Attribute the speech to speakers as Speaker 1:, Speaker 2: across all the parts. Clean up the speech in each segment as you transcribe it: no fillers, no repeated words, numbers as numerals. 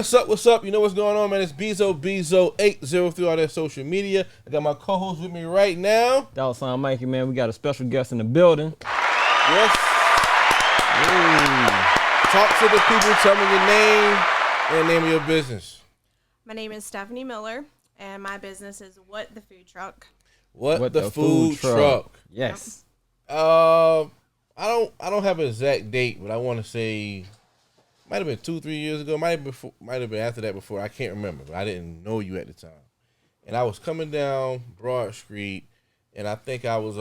Speaker 1: What's up? What's up? You know what's going on, man? It's Bezo80 through all that social media. I got my co-host with me right now.
Speaker 2: $sign Mikey, man. We got a special guest in the building.
Speaker 1: Yes. Talk to the people. Tell me your name and name of your business.
Speaker 3: My name is Stephanie Miller, and my business is What the Food Truck.
Speaker 1: What the food truck?
Speaker 2: Yes.
Speaker 1: I don't have an exact date, but I want to say might have been 2-3 years ago. Might have been after that before. I can't remember, but I didn't know you at the time. And I was coming down Broad Street, and I think I was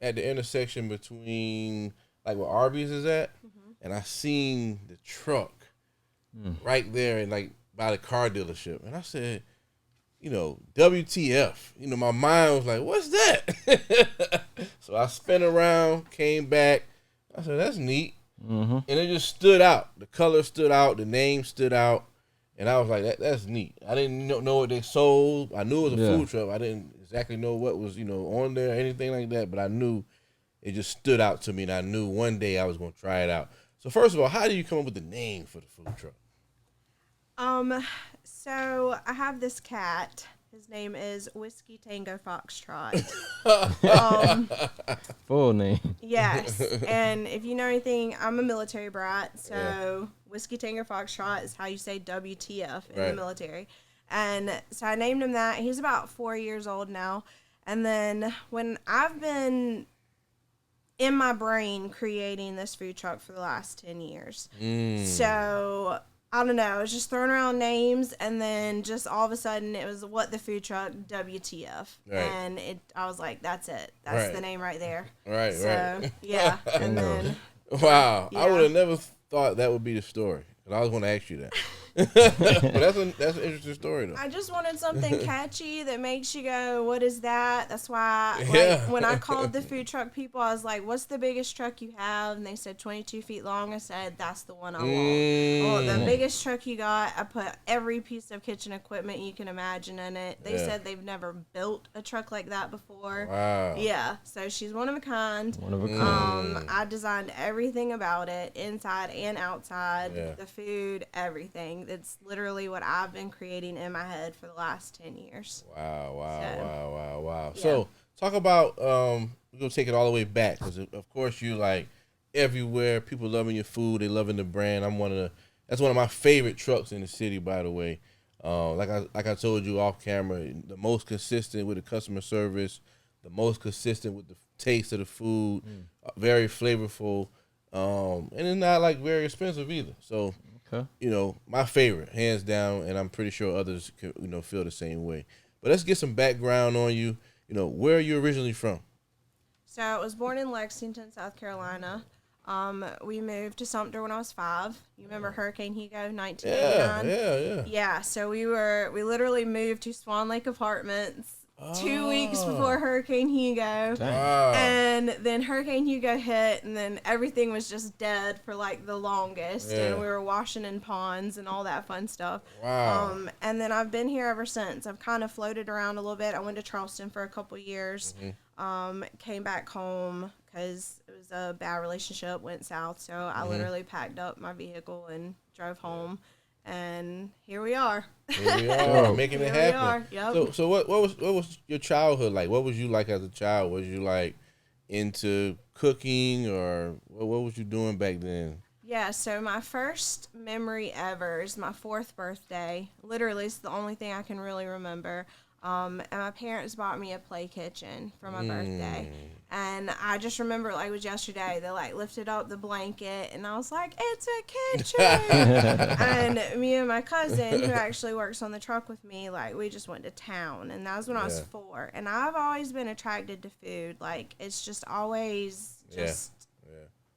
Speaker 1: at the intersection between like where Arby's is at, and I seen the truck right there and like by the car dealership, and I said, you know, WTF. You know, my mind was like, what's that? So I spun around, came back. I said, that's neat. And it just stood out. The color stood out. The name stood out. And I was like, that's neat. I didn't know what they sold. I knew it was a food truck. I didn't exactly know what was, you know, on there or anything like that. But I knew it just stood out to me. And I knew one day I was going to try it out. So first of all, how do you come up with the name for the food truck?
Speaker 3: So I have this cat. His name is Whiskey Tango Foxtrot.
Speaker 2: Full name.
Speaker 3: Yes. And if you know anything, I'm a military brat. So Whiskey Tango Foxtrot is how you say WTF in the military. And so I named him that. He's about 4 years old now. And then when I've been in my brain creating this food truck for the last 10 years. So I don't know, I was just throwing around names, and then just all of a sudden it was What the Food Truck, WTF. Right. And I was like, that's it. That's the name right there.
Speaker 1: Right.
Speaker 3: Yeah. And then.
Speaker 1: Wow.
Speaker 3: Yeah.
Speaker 1: I would have never thought that would be the story. Because I was going to ask you that. But that's an interesting story, though.
Speaker 3: I just wanted something catchy that makes you go, what is that? That's why, when I called the food truck people, I was like, what's the biggest truck you have? And they said 22 feet long. I said, that's the one I want. Well, the biggest truck you got, I put every piece of kitchen equipment you can imagine in it. They said they've never built a truck like that before.
Speaker 1: Wow.
Speaker 3: Yeah, so she's one of a kind.
Speaker 2: One of a kind.
Speaker 3: I designed everything about it, inside and outside, the food, everything. It's literally what I've been creating in my head for the last 10 years.
Speaker 1: Wow. So talk about, we're going to take it all the way back, because of course you're like everywhere. People loving your food. They loving the brand. That's one of my favorite trucks in the city, by the way. Like I told you off camera, the most consistent with the customer service, the most consistent with the taste of the food, very flavorful, and it's not like very expensive either. So, you know, my favorite, hands down, and I'm pretty sure others can, you know, feel the same way. But let's get some background on you. You know, where are you originally from?
Speaker 3: So I was born in Lexington, South Carolina. We moved to Sumter when I was 5. You remember Hurricane Hugo, 1989? Yeah, so we literally moved to Swan Lake Apartments 2 weeks before Hurricane Hugo.
Speaker 1: Wow.
Speaker 3: And then Hurricane Hugo hit, and then everything was just dead for like the longest. And we were washing in ponds and all that fun stuff.
Speaker 1: Wow.
Speaker 3: And then I've been here ever since. I've kind of floated around a little bit. I went to Charleston for a couple years. Came back home because it was a bad relationship, went south. So I literally packed up my vehicle and drove home. And here we are.
Speaker 1: Making it happen.
Speaker 3: Yep.
Speaker 1: So what was your childhood like? What was you like as a child? Was you like into cooking, or what was you doing back then?
Speaker 3: Yeah, so my first memory ever is my 4th birthday. Literally, it's the only thing I can really remember. And my parents bought me a play kitchen for my birthday. And I just remember like it was yesterday. They like lifted up the blanket, and I was like, it's a kitchen. And me and my cousin, who actually works on the truck with me, like we just went to town. And that was when I was 4. And I've always been attracted to food. Like it's just always just,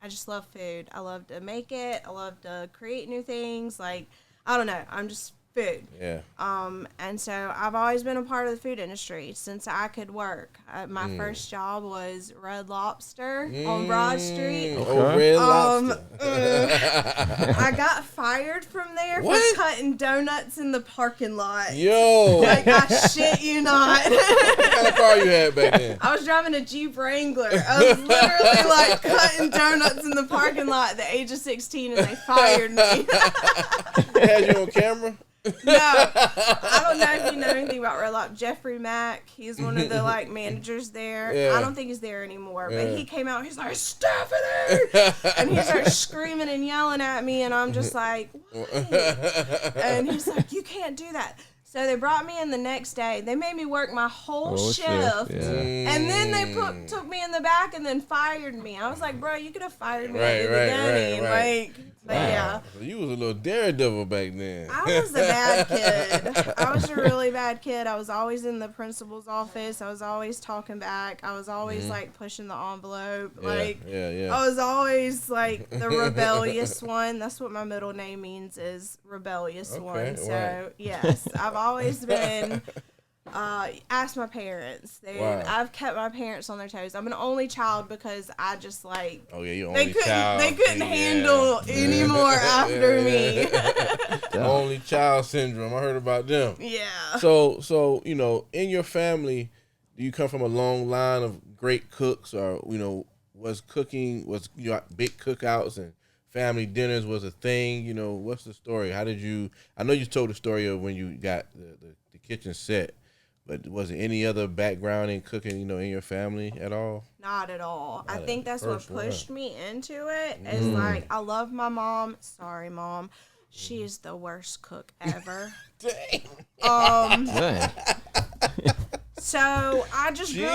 Speaker 3: I just love food. I love to make it. I love to create new things. Like, I don't know. I'm just food.
Speaker 1: Yeah.
Speaker 3: And so I've always been a part of the food industry since I could work. My first job was Red Lobster on Broad Street.
Speaker 1: Oh, Red Lobster.
Speaker 3: I got fired from there
Speaker 1: What?
Speaker 3: for cutting donuts in the parking lot.
Speaker 1: Yo.
Speaker 3: Like, I shit you not.
Speaker 1: What kind of car you had back then?
Speaker 3: I was driving a Jeep Wrangler. I was literally like cutting donuts in the parking lot at the age of 16, and they fired me.
Speaker 1: They had you on camera?
Speaker 3: No, I don't know if you know anything about Red Lobster. Jeffrey Mack, he's one of the like managers there.
Speaker 1: Yeah.
Speaker 3: I don't think he's there anymore, but he came out. He's like, Stephanie, and he starts screaming and yelling at me, and I'm just like, what? And he's like, you can't do that. So they brought me in the next day. They made me work my whole shift. And then they took me in the back and then fired me. I was like, bro, you could have fired me at the beginning. Like, but yeah.
Speaker 1: So you was a little daredevil back then.
Speaker 3: I was a bad kid. I was a really bad kid. I was always in the principal's office. I was always talking back. I was always like pushing the envelope. I was always like the rebellious one. That's what my middle name means, is rebellious one. So yes, I've always been. Ask my parents. I've kept my parents on their toes. I'm an only child because I just like.
Speaker 1: Oh yeah, you only child.
Speaker 3: They couldn't handle any more after me.
Speaker 1: Only child syndrome. I heard about them.
Speaker 3: Yeah.
Speaker 1: So you know, in your family, do you come from a long line of great cooks, or was big cookouts and family dinners was a thing? You know, what's the story? How did you? I know you told the story of when you got the kitchen set. But was there any other background in cooking, in your family at all?
Speaker 3: Not at all. I think that's what pushed me into it. Is like, I love my mom. Sorry, Mom. She is the worst cook ever.
Speaker 1: Dang.
Speaker 3: So I just grew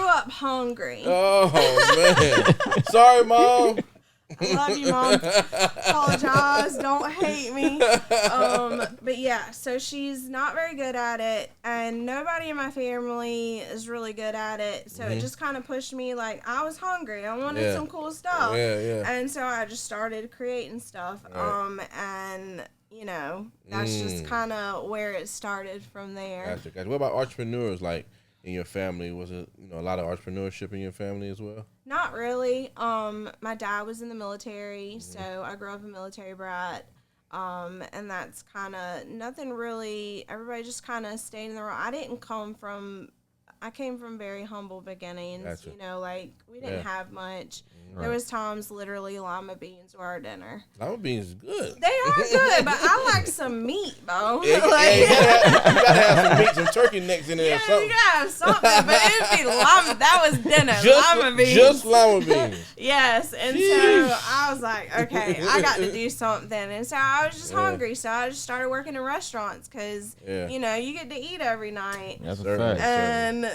Speaker 3: up hungry.
Speaker 1: Oh, man. Sorry, Mom.
Speaker 3: I love you, Mom. Apologize. Don't hate me. But yeah, so she's not very good at it, and nobody in my family is really good at it. So it just kind of pushed me. Like, I was hungry. I wanted some cool stuff. And so I just started creating stuff. And that's just kind of where it started from there.
Speaker 1: Gotcha. What about entrepreneurs? Like, in your family, was it a lot of entrepreneurship in your family as well?
Speaker 3: Not really. My dad was in the military, so I grew up a military brat. And that's kind of nothing really. Everybody just kind of stayed in the room. I came from very humble beginnings.
Speaker 1: Gotcha.
Speaker 3: Like, we didn't have much. Right. There was times literally lima beans were our dinner.
Speaker 1: Lima beans is good.
Speaker 3: They are good, but I like some meat, bro.
Speaker 1: You gotta have some meat, some turkey necks in there or something.
Speaker 3: You gotta have something, but it'd be lima. That was dinner, lima beans.
Speaker 1: Just lima beans.
Speaker 3: Yes, and so I was like, okay, I got to do something. And so I was just hungry, so I just started working in restaurants because, you get to eat every night.
Speaker 2: That's a fact.
Speaker 3: And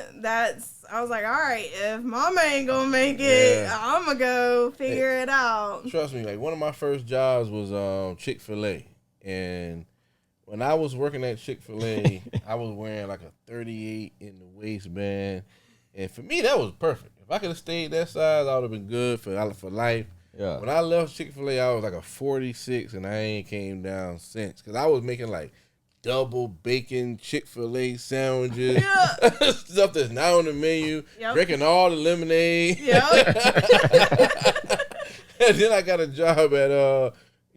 Speaker 3: I was like, all right, if Mama ain't gonna make it, I'm gonna go figure it out.
Speaker 1: Trust me, like one of my first jobs was Chick-fil-A, and when I was working at Chick-fil-A, I was wearing like a 38 in the waistband, and for me that was perfect. If I could have stayed that size, I would have been good for life. Yeah. When I left Chick-fil-A, I was like a 46, and I ain't came down since, because I was making like double bacon Chick-fil-A sandwiches, stuff that's not on the menu, drinking all the lemonade. And then I got a job at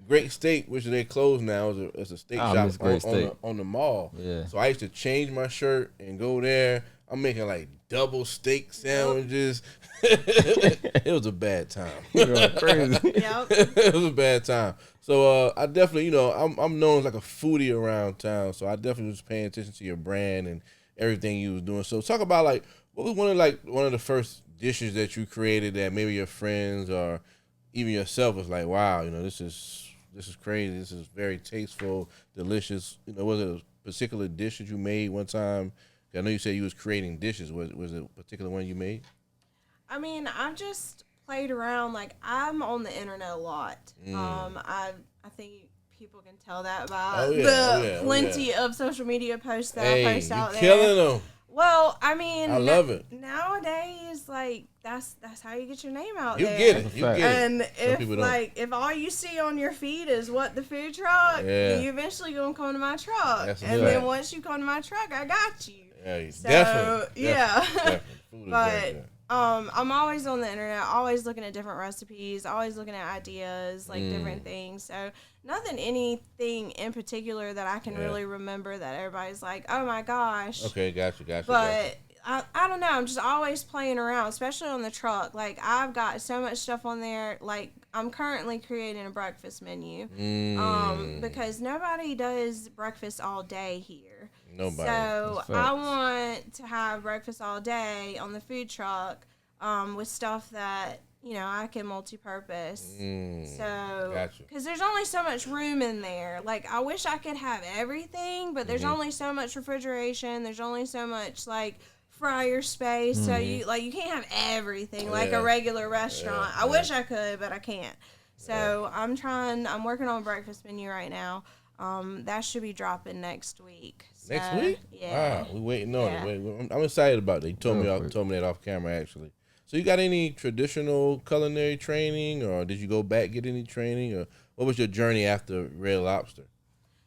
Speaker 1: Great Steak, which they closed now. It's a steak shop on the mall. Yeah. So I used to change my shirt and go there. I'm making like double steak sandwiches. It was a bad time.
Speaker 2: Crazy.
Speaker 1: It was a bad time. So I definitely, I'm known as like a foodie around town. So I definitely was paying attention to your brand and everything you was doing. So talk about like what was one of the first dishes that you created that maybe your friends or even yourself was like, wow, this is crazy. This is very tasteful, delicious. Was it a particular dish that you made one time? I know you said you was creating dishes. Was it a particular one you made?
Speaker 3: I mean, I've just played around. Like, I'm on the internet a lot. I think people can tell that by the plenty of social media posts that I post out there.
Speaker 1: Killing them.
Speaker 3: Well, I mean,
Speaker 1: I love it.
Speaker 3: Nowadays, like that's how you get your name out
Speaker 1: You
Speaker 3: there.
Speaker 1: get it. You get it.
Speaker 3: And
Speaker 1: Some
Speaker 3: if
Speaker 1: people don't.
Speaker 3: if all you see on your feed is what the food truck,
Speaker 1: Yeah.
Speaker 3: you eventually gonna come to my truck.
Speaker 1: That's a
Speaker 3: and
Speaker 1: fact.
Speaker 3: then once you come to my truck, I got you.
Speaker 1: Yeah,
Speaker 3: So,
Speaker 1: definitely.
Speaker 3: yeah.
Speaker 1: Definitely. Food is very
Speaker 3: But
Speaker 1: good.
Speaker 3: I'm always on the internet, always looking at different recipes, always looking at ideas, like different things. So anything in particular that I can really remember that everybody's like, oh my gosh.
Speaker 1: Okay, gotcha.
Speaker 3: But I don't know. I'm just always playing around, especially on the truck. Like, I've got so much stuff on there. Like, I'm currently creating a breakfast menu because nobody does breakfast all day here.
Speaker 1: Nobody.
Speaker 3: So I want to have breakfast all day on the food truck with stuff that, I can multi-purpose. So,
Speaker 1: Gotcha.
Speaker 3: because there's only so much room in there. Like, I wish I could have everything, but there's only so much refrigeration. There's only so much, like, fryer space. So, you can't have everything like a regular restaurant. I wish I could, but I can't. So, I'm working on a breakfast menu right now. That should be dropping next week.
Speaker 1: Next week?
Speaker 3: Yeah.
Speaker 1: Wow, we waiting on it. I'm excited about it. You told me that off camera, actually. So you got any traditional culinary training, or did you go back get any training, or what was your journey after Red Lobster?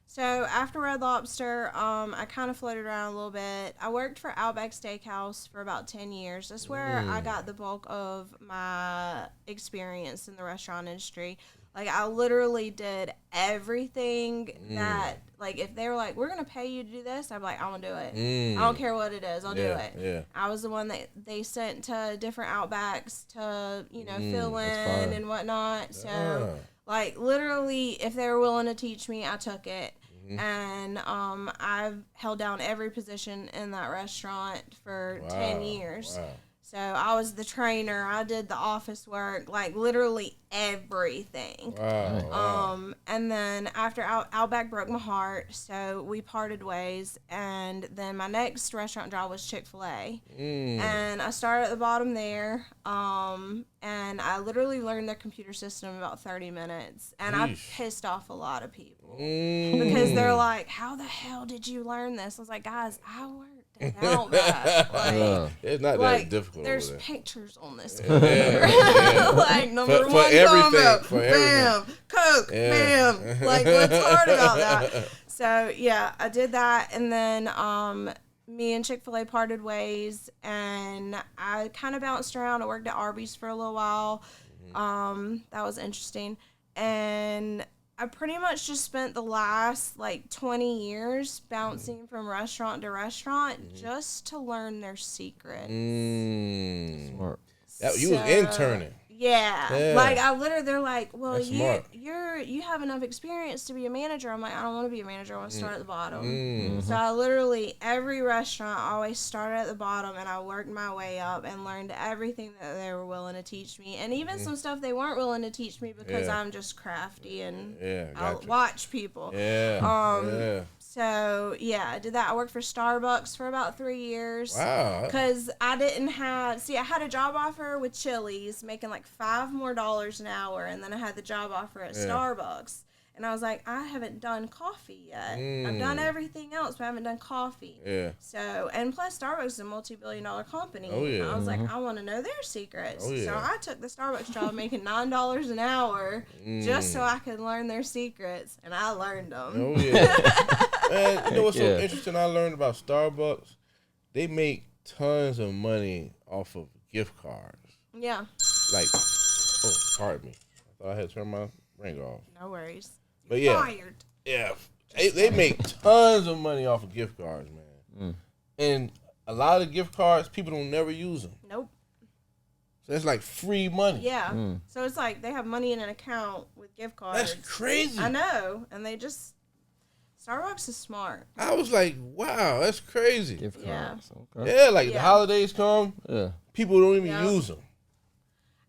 Speaker 3: So after Red Lobster, I kind of floated around a little bit. I worked for Outback Steakhouse for about 10 years. That's where I got the bulk of my experience in the restaurant industry. Like, I literally did everything that, like, if they were like, we're going to pay you to do this, I'd be like, I'm going to do it. I don't care what it is. I'll do it.
Speaker 1: Yeah.
Speaker 3: I was the one that they sent to different Outbacks to, fill in and whatnot. So, like, literally, if they were willing to teach me, I took it. And I've held down every position in that restaurant for 10 years.
Speaker 1: Wow.
Speaker 3: So I was the trainer. I did the office work, like literally everything.
Speaker 1: Wow.
Speaker 3: And then after Outback broke my heart, so we parted ways. And then my next restaurant job was Chick-fil-A. And I started at the bottom there. And I literally learned their computer system in about 30 minutes. And I pissed off a lot of people because they're like, how the hell did you learn this? I was like, guys, I worked at Outback. Like,
Speaker 1: it's not that difficult.
Speaker 3: There's
Speaker 1: over there.
Speaker 3: pictures on this computer. Like number
Speaker 1: For
Speaker 3: one
Speaker 1: everything,
Speaker 3: combo,
Speaker 1: for
Speaker 3: bam, Coke, bam. Like, what's hard about that? So yeah, I did that, and then me and Chick-fil-A parted ways, and I kind of bounced around. I worked at Arby's for a little while. That was interesting, and I pretty much just spent the last, 20 years bouncing from restaurant to restaurant just to learn their secrets.
Speaker 2: Smart.
Speaker 1: You was interning.
Speaker 3: Yeah. Like, I literally, they're like, well,
Speaker 1: That's
Speaker 3: you have enough experience to be a manager. I'm like, I don't want to be a manager. I want to start at the bottom. So I literally, every restaurant, I always started at the bottom, and I worked my way up and learned everything that they were willing to teach me. And even some stuff they weren't willing to teach me because I'm just crafty and I'll watch people. So, yeah, I did that. I worked for Starbucks for about 3 years.
Speaker 1: Wow.
Speaker 3: Because I had a job offer with Chili's making like $5 more an hour, and then I had the job offer at Starbucks. And I was like, I haven't done coffee yet. I've done everything else, but I haven't done coffee.
Speaker 1: Yeah.
Speaker 3: So, and plus Starbucks is a multi-billion-dollar company.
Speaker 1: Oh, yeah.
Speaker 3: I was like, I want to know their secrets.
Speaker 1: Oh, yeah.
Speaker 3: So I took the Starbucks job making $9 an hour just so I could learn their secrets, and I learned them.
Speaker 1: Oh, yeah. Man, you know what's so interesting I learned about Starbucks? They make tons of money off of gift cards.
Speaker 3: Yeah.
Speaker 1: Like, oh, pardon me. I thought I had turned my ringer off.
Speaker 3: No worries.
Speaker 1: But yeah.
Speaker 3: Fired.
Speaker 1: Yeah. They make tons of money off of gift cards, man. And a lot of gift cards, people don't never use them.
Speaker 3: Nope.
Speaker 1: So it's like free money.
Speaker 3: Yeah. So it's like they have money in an account with gift cards.
Speaker 1: That's crazy.
Speaker 3: I know. And Starbucks is smart.
Speaker 1: I was like, wow, that's crazy.
Speaker 2: Gift
Speaker 3: Yeah.
Speaker 2: cards. Okay.
Speaker 1: Yeah, like the holidays come, people don't even
Speaker 3: Yeah.
Speaker 1: use them.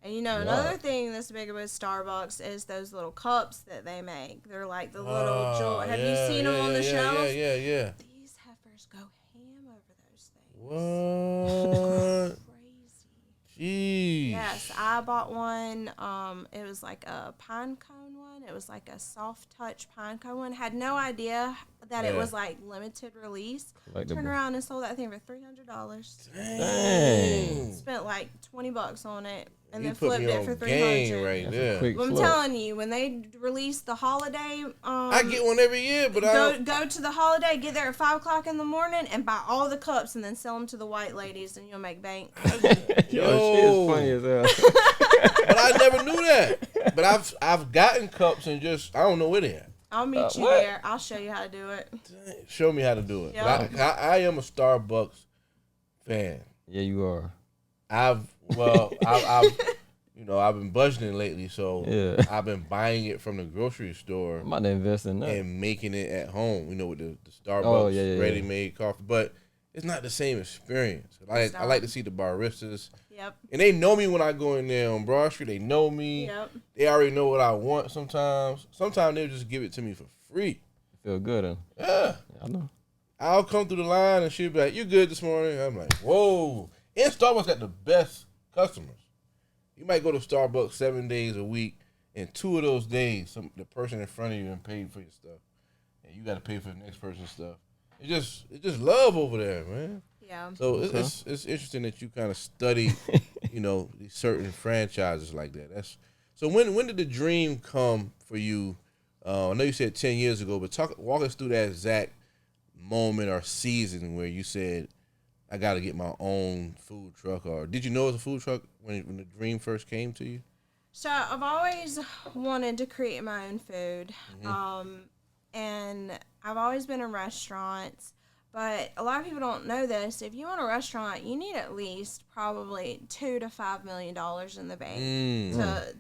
Speaker 3: And another thing that's big about Starbucks is those little cups that they make. They're like the little jewel. Have you seen them on the shelf?
Speaker 1: Yeah.
Speaker 3: These heifers go ham over those things.
Speaker 1: What?
Speaker 3: Crazy.
Speaker 1: Jeez.
Speaker 3: Yes, I bought one. It was like a pine cone one. It was like a soft touch pine cone one. Had no idea that it was like limited release. Turned around and sold that thing for $300.
Speaker 2: Dang.
Speaker 3: Spent like $20 on it, and
Speaker 1: You
Speaker 3: then
Speaker 1: put
Speaker 3: flipped
Speaker 1: me
Speaker 3: it
Speaker 1: on
Speaker 3: for
Speaker 1: game
Speaker 3: $300.
Speaker 1: right there.
Speaker 3: I'm telling you, when they release the holiday,
Speaker 1: I get one every year, but
Speaker 3: go to the holiday, get there at 5:00 in the morning, and buy all the cups, and then sell them to the white ladies, and you'll make bank.
Speaker 2: Yo, she is funny as hell.
Speaker 1: But I never knew that. But I've gotten cups and just I don't know where they at.
Speaker 3: I'll meet you there. I'll show you how to do it.
Speaker 1: Show me how to do it.
Speaker 3: Yep.
Speaker 1: I am a Starbucks fan.
Speaker 2: Yeah, you are.
Speaker 1: I've been budgeting lately, so
Speaker 2: Yeah.
Speaker 1: I've been buying it from the grocery store
Speaker 2: I'm about to invest in that.
Speaker 1: and making it at home. With the Starbucks ready-made coffee, but it's not the same experience. I like to see the baristas.
Speaker 3: Yep.
Speaker 1: And they know me when I go in there on Broad Street. They know me.
Speaker 3: Yep.
Speaker 1: They already know what I want sometimes. Sometimes they'll just give it to me for free.
Speaker 2: Feel good, huh?
Speaker 1: Yeah.
Speaker 2: I know.
Speaker 1: I'll come through the line and she'll be like, "You good this morning?" I'm like, "Whoa." And Starbucks got the best customers. You might go to Starbucks 7 days a week, and 2 of those days, the person in front of you and paid for your stuff. And you got to pay for the next person's stuff. It's just love over there, man.
Speaker 3: Yeah.
Speaker 1: So it's interesting that you kind of study, these certain franchises like that. So when did the dream come for you? I know you said 10 years ago, but walk us through that exact moment or season where you said, "I got to get my own food truck." Or did you know it was a food truck when the dream first came to you?
Speaker 3: So I've always wanted to create my own food, and I've always been in restaurants. But a lot of people don't know this. If you own a restaurant, you need at least probably $2 to $5 million in the bank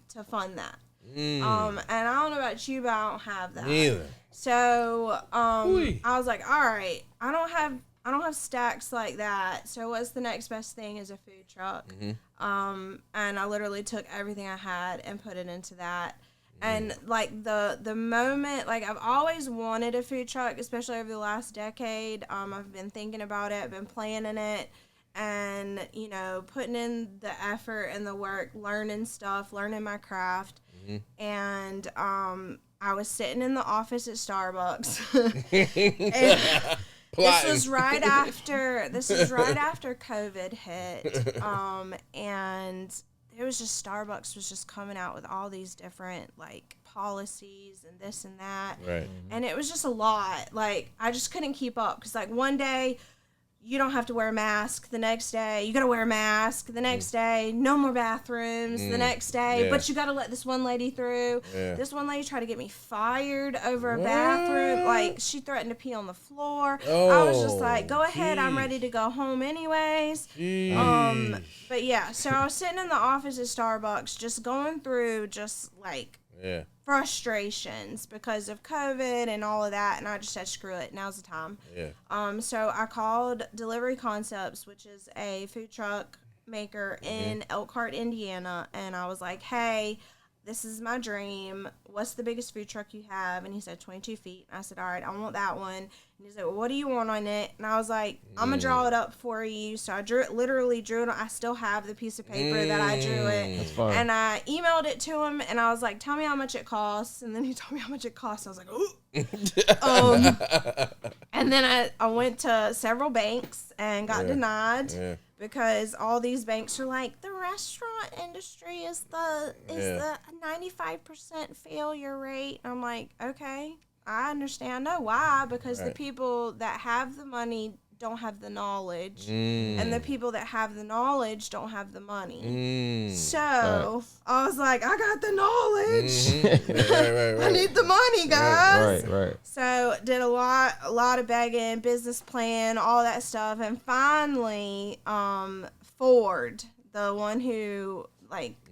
Speaker 3: to fund that. And I don't know about you, but I don't have that.
Speaker 1: Neither.
Speaker 3: So I was like, all right, I don't have stacks like that. So what's the next best thing is a food truck. And I literally took everything I had and put it into that. And like the moment, like I've always wanted a food truck, especially over the last decade. I've been thinking about it, been planning it, and putting in the effort and the work, learning stuff, learning my craft. And I was sitting in the office at Starbucks. And this was right after COVID hit. And it was just Starbucks was just coming out with all these different like policies and this and that.
Speaker 1: Right.
Speaker 3: And it was just a lot. Like I just couldn't keep up because like one day you don't have to wear a mask. The next day you got to wear a mask. The next day no more bathrooms. The next day, but you got to let this one lady through. Yeah. This one lady tried to get me fired over a bathroom. Like she threatened to pee on the floor. I was just like, go ahead. I'm ready to go home anyways. But yeah, so I was sitting in the office at Starbucks just going through just like frustrations because of COVID and all of that, and I just said, screw it, now's the time. So I called Delivery Concepts, which is a food truck maker in Elkhart, Indiana, and I was like, hey, this is my dream. What's the biggest food truck you have? And he said 22 feet. And I said, all right, I want that one. And he said, well, what do you want on it? And I was like, I'm going to draw it up for you. So I literally drew it. I still have the piece of paper that I drew it.
Speaker 2: That's fine.
Speaker 3: And I emailed it to him, and I was like, tell me how much it costs. And then he told me how much it costs. I was like, ooh. And then I went to several banks and got denied. Because all these banks are like, the restaurant industry is the 95% failure rate. I'm like, okay, I understand. No, why? Because the people that have the money don't have the knowledge, and the people that have the knowledge don't have the money. So I was like, I got the knowledge.
Speaker 1: Right.
Speaker 3: I need the money, guys.
Speaker 2: Right.
Speaker 3: So did a lot of begging, business plan, all that stuff, and finally, Ford, the one who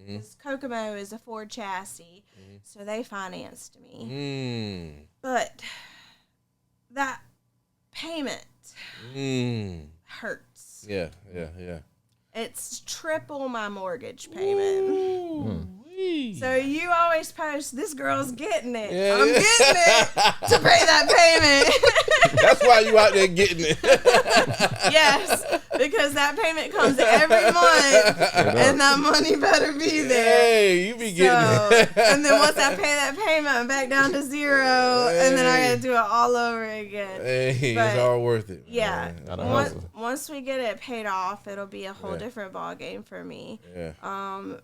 Speaker 3: his Kokomo is a Ford chassis, so they financed me. But that payment hurts.
Speaker 1: Yeah.
Speaker 3: It's triple my mortgage payment. So you always post, this girl's getting it. I'm getting it to pay that payment.
Speaker 1: while you out there getting it.
Speaker 3: Yes, because that payment comes every month, and that money better be there.
Speaker 1: Hey, you be getting it.
Speaker 3: And then once I pay that payment, I'm back down to zero, and then I got to do it all over again.
Speaker 1: Hey,
Speaker 3: But,
Speaker 1: it's all worth it.
Speaker 3: Yeah,
Speaker 2: Man.
Speaker 3: once we get it paid off, it'll be a whole different ball game for me.
Speaker 1: Yeah.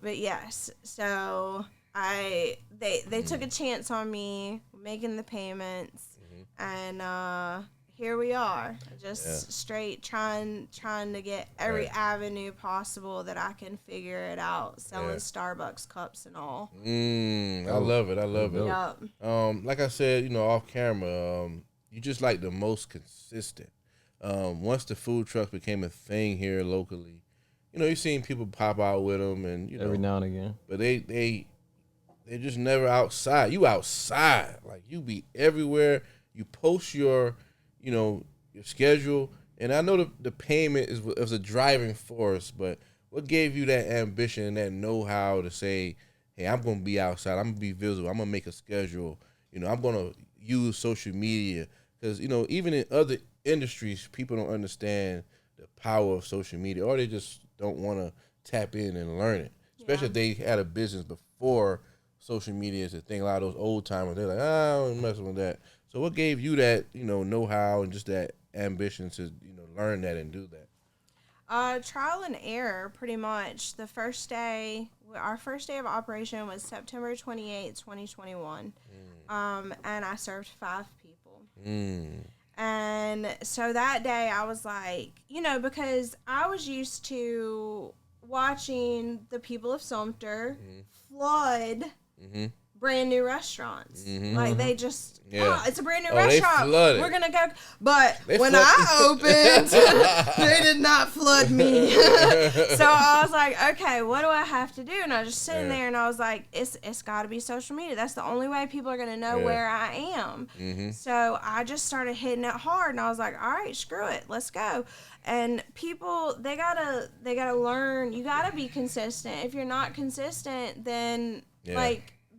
Speaker 3: But yes, so they took a chance on me making the payments, and here we are, just straight trying to get every avenue possible that I can figure it out, selling Starbucks cups and all.
Speaker 1: I love it. I love it.
Speaker 3: Yep.
Speaker 1: Like I said, off camera, you just like the most consistent. Once the food trucks became a thing here locally, you've seen people pop out with them, and
Speaker 2: every now and again.
Speaker 1: But they're just never outside. You outside, like you be everywhere. You post your schedule, and I know the payment was a driving force, but what gave you that ambition and that know-how to say, hey, I'm gonna be outside, I'm gonna be visible, I'm gonna make a schedule, I'm gonna use social media, because even in other industries, people don't understand the power of social media, or they just don't want to tap in and learn it, especially if they had a business before social media is a thing. A lot of those old timers, they're like, I don't messing with that. So what gave you that, know-how and just that ambition to, learn that and do that?
Speaker 3: Trial and error, pretty much. Our first day of operation was September 28th, 2021. And I served 5 people. And so that day I was like, because I was used to watching the people of Sumter flood brand new restaurants. Like they just, it's a brand new restaurant. We're gonna go. But when I opened, they did not flood me. So I was like, okay, what do I have to do? And I was just sitting there, and I was like, it's got to be social media. That's the only way people are gonna know where I am. So I just started hitting it hard, and I was like, all right, screw it, let's go. And people, they gotta learn. You gotta be consistent. If you're not consistent, then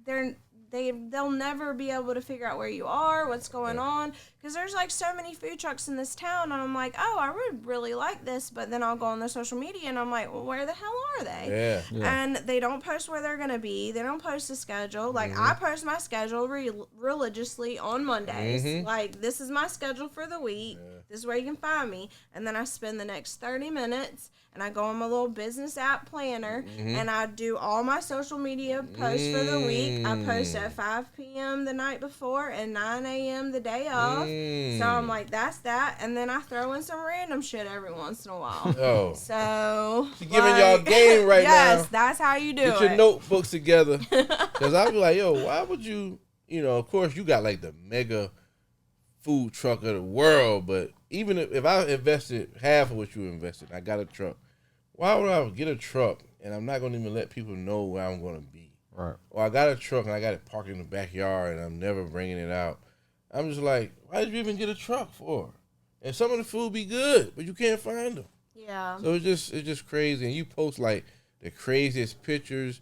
Speaker 3: they'll never be able to figure out where you are, what's going on, because there's like so many food trucks in this town, and I'm like, oh, I would really like this, but then I'll go on their social media and I'm like, well, where the hell are they? And they don't post where they're gonna be. They don't post a schedule. Like I post my schedule religiously on Mondays. Like, this is my schedule for the week. This is where you can find me. And then I spend the next 30 minutes and I go on my little business app planner and I do all my social media posts for the week. I post at 5 p.m. the night before and 9 a.m. the day of. So I'm like, that's that. And then I throw in some random shit every once in a while.
Speaker 1: Oh.
Speaker 3: So
Speaker 1: she's giving y'all game right now.
Speaker 3: Yes, that's how you do it.
Speaker 1: Get your notebooks together. Because I'll be like, yo, why would you, of course you got like the mega food truck of the world, but even if I invested half of what you invested, I got a truck. Why would I get a truck and I'm not going to even let people know where I'm going to be?
Speaker 2: Right.
Speaker 1: Or I got a truck and I got it parked in the backyard and I'm never bringing it out. I'm just like, why did you even get a truck for? And some of the food be good, but you can't find them.
Speaker 3: Yeah.
Speaker 1: So it's just crazy. And you post like the craziest pictures.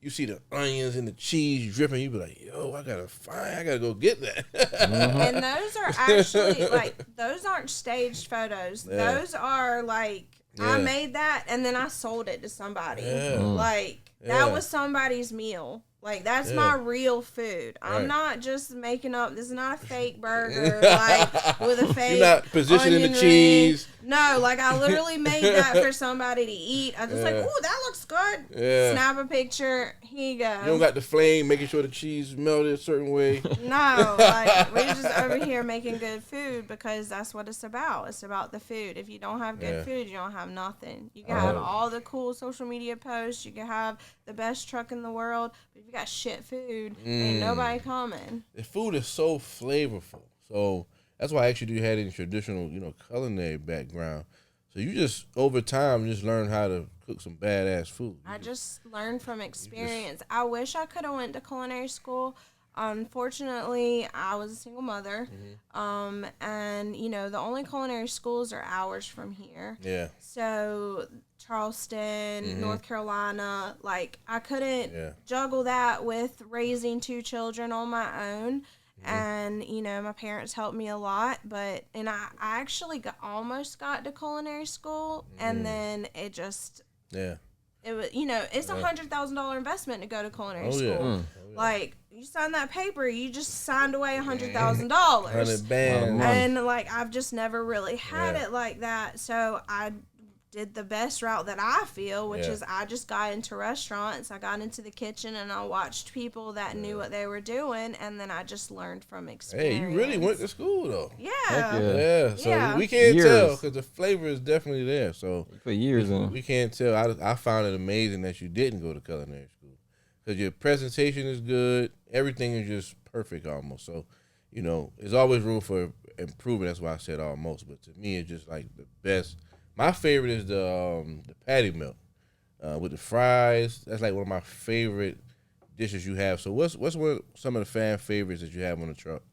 Speaker 1: You see the onions and the cheese dripping. You be like, yo, I gotta go get that.
Speaker 3: And those are actually those aren't staged photos. Yeah. Those are like, I made that and then I sold it to somebody. Yeah. Like that was somebody's meal. Like, that's my real food. I'm not just making up. This is not a fake burger, like, with a fake
Speaker 1: You're not positioning the cheese.
Speaker 3: No, like, I literally made that for somebody to eat. I just like, ooh, that looks good. Yeah. Snap a picture. Here you go.
Speaker 1: You don't got the flame, making sure the cheese melted a certain way.
Speaker 3: No, like, we're just over here making good food because that's what it's about. It's about the food. If you don't have good food, you don't have nothing. You can have all the cool social media posts. You can have the best truck in the world. But if you got shit food, ain't nobody coming.
Speaker 1: The food is so flavorful. So that's why I actually had in traditional, culinary background. So you just, over time, just learn how to cook some badass food.
Speaker 3: I just learned from experience. I wish I could have went to culinary school. Unfortunately, I was a single mother. And, the only culinary schools are hours from here. Yeah. So Charleston, North Carolina, like, I couldn't juggle that with raising 2 children on my own. And, you know, my parents helped me a lot, and I actually almost got to culinary school, and then it just,
Speaker 1: Yeah.
Speaker 3: it was, you know, it's $100,000 investment to go to culinary school.
Speaker 1: Yeah.
Speaker 3: Like, you sign that paper, you just signed away $100,000.
Speaker 1: 100 bands.
Speaker 3: And, like, I've just never really had it like that. So I did the best route that I feel, which is I just got into restaurants. I got into the kitchen and I watched people that knew what they were doing, and then I just learned from experience.
Speaker 1: Hey, you really went to school though.
Speaker 3: Yeah.
Speaker 2: Yeah.
Speaker 1: So we can't
Speaker 2: Years.
Speaker 1: tell because the flavor is definitely there. So
Speaker 2: For years in.
Speaker 1: we can't tell. I found it amazing that you didn't go to culinary school because your presentation is good. Everything is just perfect almost. So, you know, there's always room for improvement. That's why I said almost. But to me, it's just like the best. My favorite is the patty melt with the fries. That's like one of my favorite dishes you have. So what's some of the fan favorites that you have on the truck?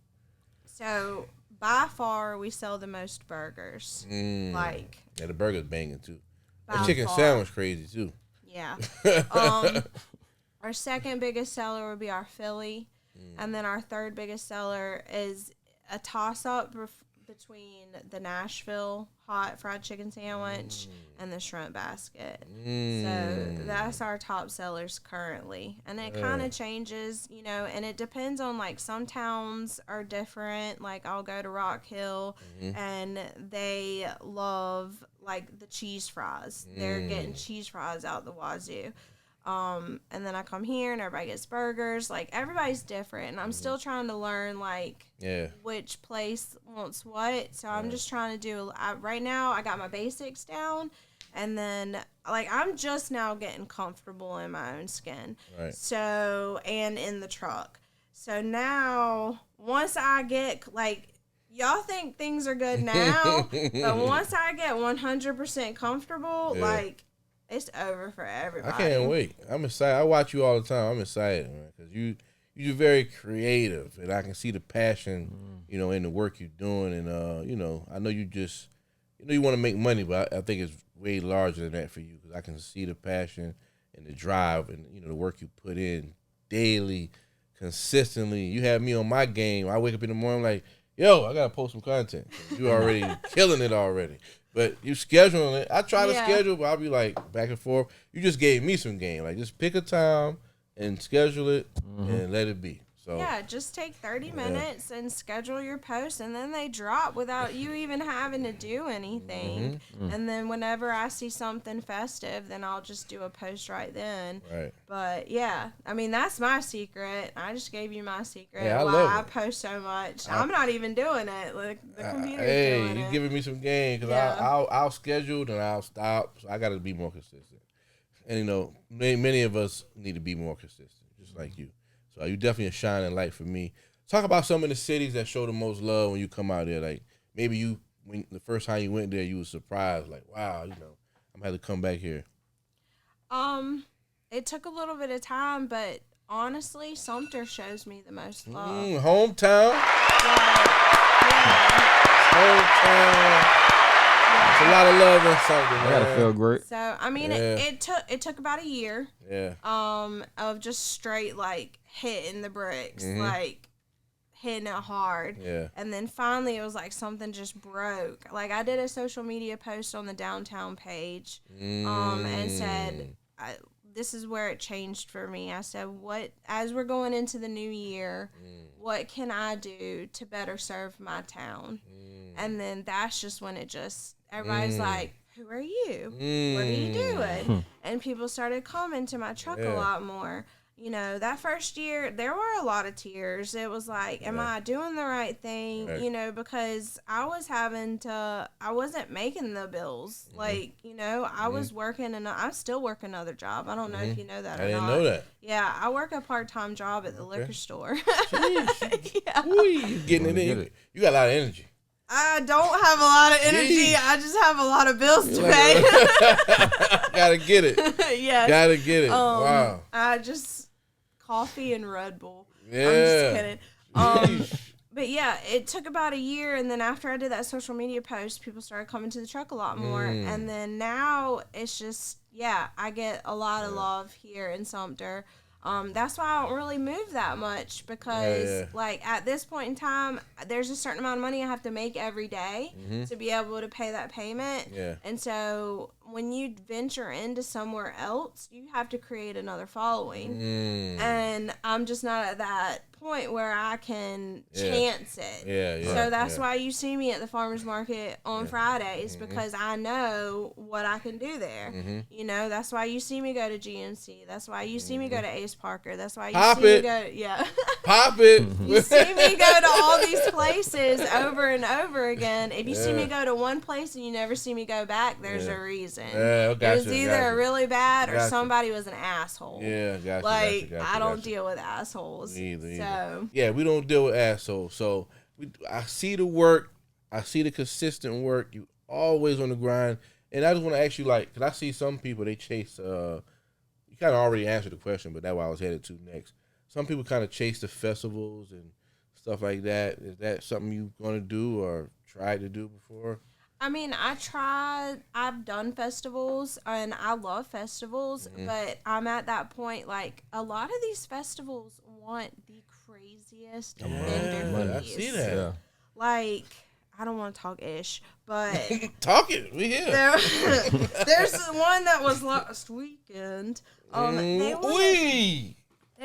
Speaker 3: So by far, we sell the most burgers. Like,
Speaker 1: Yeah, the burger's banging too.
Speaker 3: by
Speaker 1: The chicken
Speaker 3: far.
Speaker 1: sandwich crazy too.
Speaker 3: Yeah. Our second biggest seller would be our Philly, and then our third biggest seller is a toss-up between the Nashville hot fried chicken sandwich and the shrimp basket. So that's our top sellers currently, and it kind of changes, you know, and it depends on, like, some towns are different. Like, I'll go to Rock Hill and they love, like, the cheese fries. They're getting cheese fries out the wazoo. And then I come here and everybody gets burgers. Like, everybody's different, and I'm still trying to learn, like, which place wants what. So I'm just trying to do, right now I got my basics down, and then, like, I'm just now getting comfortable in my own skin.
Speaker 1: Right.
Speaker 3: So, and in the truck. So now, once I get, like, y'all think things are good now, but once I get 100% comfortable, like, it's over for everybody.
Speaker 1: I can't wait. I'm excited. I watch you all the time. I'm excited, man, because you're very creative, and I can see the passion, you know, in the work you're doing. And you know, I know you just, you know, you want to make money, but I think it's way larger than that for you, because I can see the passion and the drive, and, you know, the work you put in daily, consistently. You have me on my game. I wake up in the morning like, yo, I gotta post some content. You already killing it already. But you scheduling it. I try to schedule, but I'll be like back and forth. You just gave me some game. Like, just pick a time and schedule it and let it be. So
Speaker 3: yeah, just take 30 minutes and schedule your posts, and then they drop without you even having to do anything. And then whenever I see something festive, then I'll just do a post right then.
Speaker 1: Right.
Speaker 3: But yeah, I mean, that's my secret. I just gave you my secret.
Speaker 1: Yeah, I
Speaker 3: why
Speaker 1: love
Speaker 3: I
Speaker 1: it.
Speaker 3: post so much. I'm not even doing it. Like, the computer's
Speaker 1: hey,
Speaker 3: doing
Speaker 1: you
Speaker 3: it.
Speaker 1: giving me some game, because
Speaker 3: Yeah.
Speaker 1: I'll schedule and I'll stop. So I got to be more consistent. And, you know, many of us need to be more consistent, just like you. So you definitely a shining light for me. Talk about some of the cities that show the most love when you come out there. Like, maybe when the first time you went there, you was surprised, like, wow, you know, I'm gonna have to come back here.
Speaker 3: It took a little bit of time, but honestly, Sumter shows me the most love.
Speaker 1: Hometown. Hometown. It's a lot of love in Sumter, man.
Speaker 2: I gotta feel great.
Speaker 3: So I mean, it took about a year.
Speaker 1: Yeah.
Speaker 3: Of just straight, like, hitting the bricks, like hitting it hard.
Speaker 1: Yeah.
Speaker 3: And then finally it was like something just broke. Like, I did a social media post on the downtown page, and said, this is where it changed for me. I said, as we're going into the new year, what can I do to better serve my town? And then that's just when everybody's like, who are you? What are you doing? And people started coming to my truck a lot more. You know, that first year, there were a lot of tears. It was like, am I doing the right thing?
Speaker 1: Right.
Speaker 3: You know, because I wasn't making the bills. Like, you know, I was working, and I still work another job. I don't know if you know that or
Speaker 1: I
Speaker 3: not.
Speaker 1: didn't know that.
Speaker 3: Yeah, I work a part-time job at the liquor store.
Speaker 1: Yeah. Ooh, you getting it in. You got a lot of energy.
Speaker 3: I don't have a lot of energy.
Speaker 1: Jeez.
Speaker 3: I just have a lot of bills to pay.
Speaker 1: Gotta get it.
Speaker 3: Yes.
Speaker 1: Gotta get it. Wow.
Speaker 3: I just coffee and Red Bull.
Speaker 1: Yeah.
Speaker 3: I'm just kidding. But yeah, it took about a year, and then after I did that social media post, people started coming to the truck a lot more. And then now it's just, I get a lot of love here in Sumter. That's why I don't really move that much because, like, at this point in time, there's a certain amount of money I have to make every day to be able to pay that payment.
Speaker 1: Yeah.
Speaker 3: And so when you venture into somewhere else, you have to create another following. And I'm just not at that point where I can chance it. So that's why you see me at the farmer's market on Fridays because I know what I can do there. You know, that's why you see me go to GNC. That's why you see me go to Ace Parker. That's why you see me go,
Speaker 1: Pop it.
Speaker 3: You see me go to all these places over and over again. If you see me go to one place and you never see me go back, there's a reason. It was either really bad or somebody was an asshole. I don't deal with assholes. So
Speaker 1: yeah, we don't deal with assholes. So I see the work. I see the consistent work. You always on the grind. And I just want to ask you, like, because I see some people, they chase, you kind of already answered the question, but that's why I was headed to next. Some people kind of chase the festivals and stuff like that. Is that something you're going to do or tried to do before?
Speaker 3: I mean, I've done festivals, and I love festivals, but I'm at that point, like, a lot of these festivals want the craziest vendor fees.
Speaker 1: I see that. Yeah.
Speaker 3: Like, I don't want to talk ish, but...
Speaker 1: Talk it. We here.
Speaker 3: There's one that was last weekend. They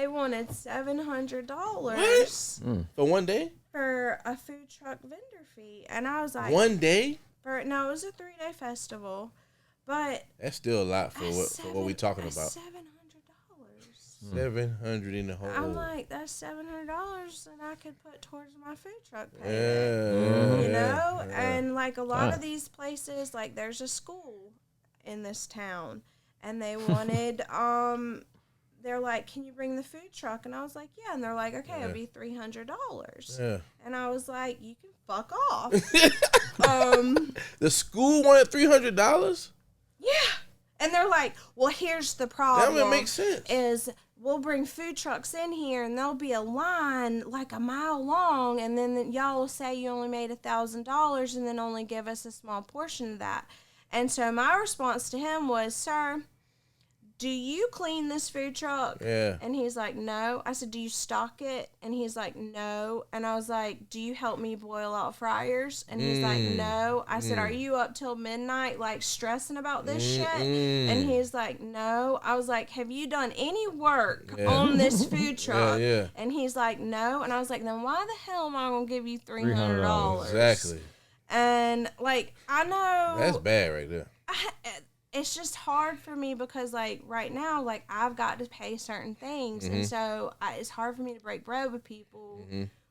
Speaker 3: wanted $700.
Speaker 1: For one day?
Speaker 3: For a food truck vendor fee. And I was like...
Speaker 1: One day?
Speaker 3: No, it was a 3-day festival, but...
Speaker 1: That's still a lot for what we're talking about.
Speaker 3: $700.
Speaker 1: $700 in the whole...
Speaker 3: I'm like, that's $700 and I could put towards my food truck payment. You know? And, like, a lot of these places, like, there's a school in this town, and they wanted... They're like, can you bring the food truck? And I was like, yeah. And they're like, okay, it'll be $300. Yeah. And I was like, you can fuck off.
Speaker 1: The school wanted $300?
Speaker 3: Yeah. And they're like, well, here's the problem.
Speaker 1: That would make sense.
Speaker 3: Is we'll bring food trucks in here, and there'll be a line like a mile long, and then y'all will say you only made $1,000 and then only give us a small portion of that. And so my response to him was, sir, do you clean this food truck?
Speaker 1: Yeah.
Speaker 3: And he's like, no. I said, do you stock it? And he's like, no. And I was like, do you help me boil out fryers? And he's like, no. I said, are you up till midnight, like, stressing about this shit? And he's like, no. I was like, have you done any work on this food truck? And he's like, no. And I was like, then why the hell am I going to give you $300?
Speaker 1: Exactly.
Speaker 3: And, like, I know.
Speaker 1: That's bad right there.
Speaker 3: It's just hard for me because, like, right now, like, I've got to pay certain things. And so it's hard for me to break bread with people.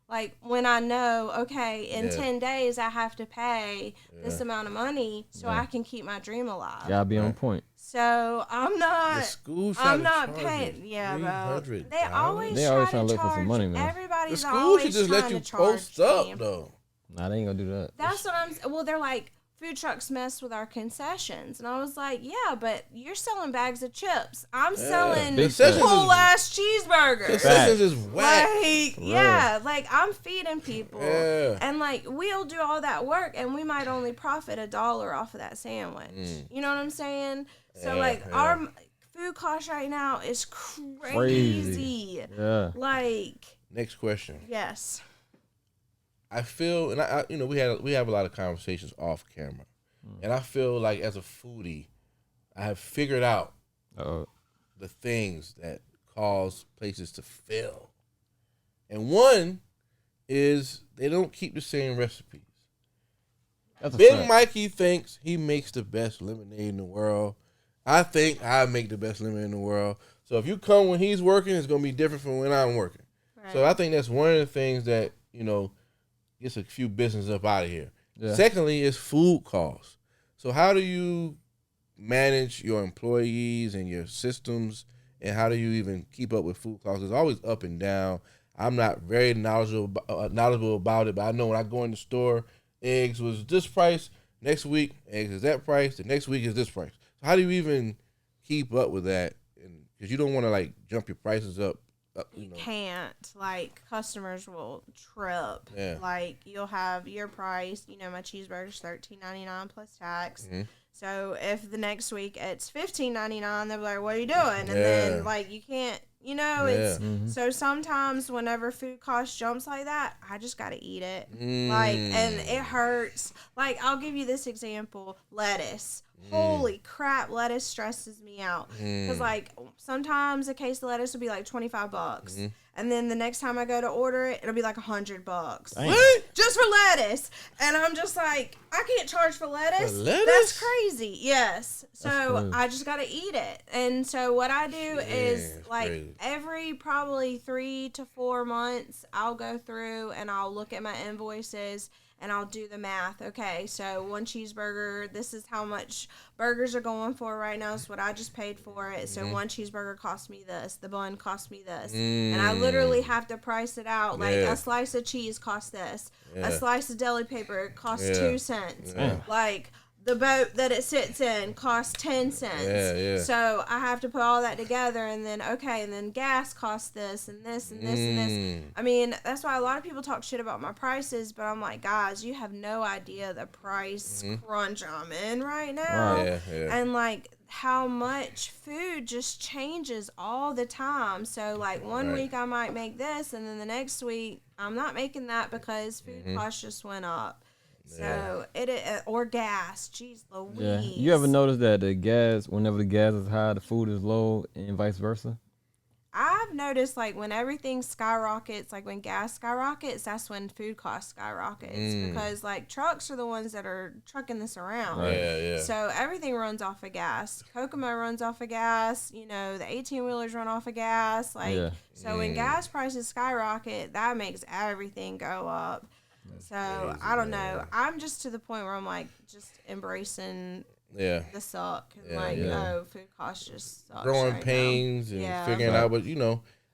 Speaker 3: Like, when I know, okay, in 10 days I have to pay this amount of money so I can keep my dream alive.
Speaker 2: Gotta be on point.
Speaker 3: So I'm not,
Speaker 1: the school
Speaker 3: paying. Yeah, bro. They always try to look for some money, man. Everybody's
Speaker 1: the school
Speaker 3: always
Speaker 1: should just
Speaker 3: trying
Speaker 1: let you
Speaker 3: to charge
Speaker 1: post up,
Speaker 3: me.
Speaker 1: though.
Speaker 2: Nah, they ain't gonna do that.
Speaker 3: That's what I'm, well, they're like, food trucks mess with our concessions. And I was like, yeah, but you're selling bags of chips. I'm selling whole ass cheeseburgers.
Speaker 1: Concessions is whack.
Speaker 3: Like, yeah, like, I'm feeding people. And, like, we'll do all that work, and we might only profit $1 off of that sandwich. You know what I'm saying? So, our food cost right now is crazy.
Speaker 2: Yeah.
Speaker 3: Like.
Speaker 1: Next question.
Speaker 3: Yes.
Speaker 1: I feel, and I you know, we have a lot of conversations off camera, and I feel like as a foodie, I have figured out the things that cause places to fail, and one is they don't keep the same recipes. Big Mikey thinks he makes the best lemonade in the world. I think I make the best lemonade in the world. So if you come when he's working, it's gonna be different from when I'm working. Right. So I think that's one of the things that, you know, gets a few business up out of here. Yeah. Secondly, is food costs. So how do you manage your employees and your systems, and how do you even keep up with food costs? It's always up and down. I'm not very knowledgeable about it, but I know when I go in the store, eggs was this price. Next week, eggs is that price. The next week is this price. So how do you even keep up with that? Because you don't want to, like, jump your prices up. You
Speaker 3: can't. Like, customers will trip. Yeah. Like, you'll have your price. You know, my cheeseburger's $13.99 plus tax. So if the next week it's $15.99, they'll be like, "What are you doing?" And then, like, you can't You know,
Speaker 1: Yeah.
Speaker 3: it's so sometimes whenever food cost jumps like that, I just gotta eat it. Like, and it hurts. Like, I'll give you this example: lettuce. Holy crap, lettuce stresses me out. Because, like, sometimes a case of lettuce will be like $25. And then the next time I go to order it, it'll be like $100.
Speaker 1: What?
Speaker 3: Just for lettuce. And I'm just like, I can't charge for lettuce.
Speaker 1: For lettuce?
Speaker 3: That's crazy. Yes. So
Speaker 2: crazy.
Speaker 3: I just got to eat it. And so what I do is,
Speaker 1: that's
Speaker 3: like,
Speaker 1: crazy.
Speaker 3: every probably 3 to 4 months, I'll go through and I'll look at my invoices and I'll do the math. Okay, so one cheeseburger, this is how much burgers are going for right now. It's what I just paid for it. So one cheeseburger cost me this. The bun cost me this. And I literally have to price it out. Like,
Speaker 1: Yeah.
Speaker 3: a slice of cheese costs this.
Speaker 1: Yeah.
Speaker 3: A slice of deli paper costs
Speaker 1: Yeah.
Speaker 3: 2 cents.
Speaker 1: Yeah.
Speaker 3: Like, the boat that it sits in costs 10 cents.
Speaker 1: Yeah.
Speaker 3: So I have to put all that together, and then and then gas costs this and this and this and this. I mean, that's why a lot of people talk shit about my prices, but I'm like, guys, you have no idea the price crunch I'm in right now.
Speaker 1: Yeah.
Speaker 3: And like how much food just changes all the time. So like one
Speaker 1: Right.
Speaker 3: week I might make this, and then the next week I'm not making that because food costs just went up. So or gas, jeez Louise.
Speaker 2: Yeah. You ever notice that the gas, whenever the gas is high, the food is low, and vice versa?
Speaker 3: I've noticed like when everything skyrockets, like when gas skyrockets, that's when food costs skyrockets because like trucks are the ones that are trucking this around.
Speaker 1: Yeah.
Speaker 3: So everything runs off of gas. Kokomo runs off of gas. You know, the 18-wheelers run off of gas. Like,
Speaker 2: Yeah.
Speaker 3: so when gas prices skyrocket, that makes everything go up. So I don't know. I'm just to the point where I'm like just embracing
Speaker 1: Yeah.
Speaker 3: the suck and
Speaker 1: Yeah,
Speaker 3: like,
Speaker 2: yeah.
Speaker 3: oh, food costs just sucks
Speaker 1: Growing
Speaker 3: right now.
Speaker 1: pains and
Speaker 3: Yeah.
Speaker 1: figuring out, but